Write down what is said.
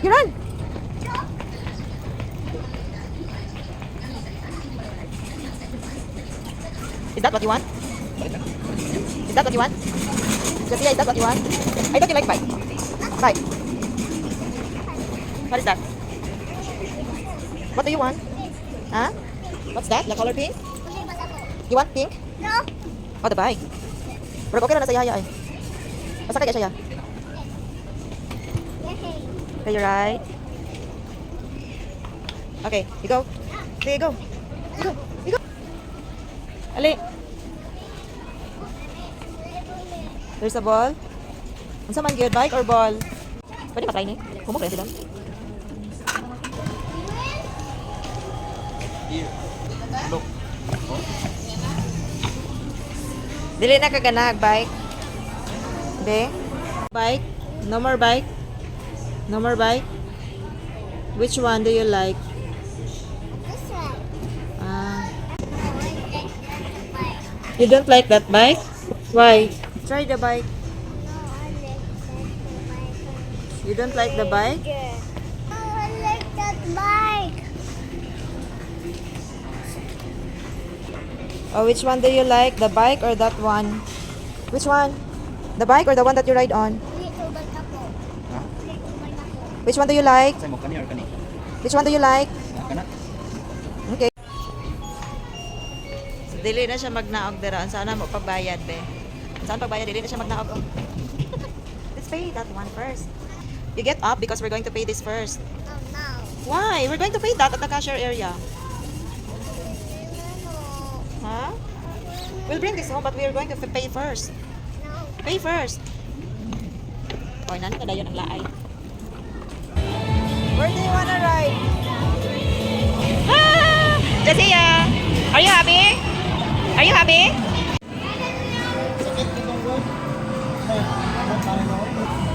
You run. Is that what you want? Is that what you want? Josiah, is that what you want? I thought you like bike. Bike. What is that? What do you want? Huh? What's that? The color pink? You want pink? No. Oh, the bike. Pero okay na sa Yaya ay. Basta kaya siya. Okay, you're right. Okay, you go. Okay, you go. You go. You go. Ali. There's a ball. Unsa man gyud, bike or ball? Pwede pa try ni. Kumok rin sila. Look. Dili na kaganag bike. Be. Bike. No more bike. No more bike. Which one do you like? This one. Ah, I like that bike. you don't like that bike? Why? Try the bike. No, I like that bike. You don't like the bike? No, I like that bike. Oh, which one do you like? The bike or that one? Which one? The bike or the one that you ride on? Little bike ako. Little bike ako. Which one do you like? Say mo kani or kani? Which one do you like? Kana? Okay. So, dili na siya magnaog dira. Sana mo pagbayad, be. Saan pagbayad? Dili na siya magnaog. Let's pay that one first. You get up because we're going to pay this first. Oh, no. Why? We're going to pay that at the cashier area. No. Huh? We'll bring this home but we are going to pay first. No. Pay first. Or nani kada yun ang laay. Where do you wanna ride? Ah! Josiah! Are you happy? Are you happy? Sakit itong road. Ay, ano tayo no?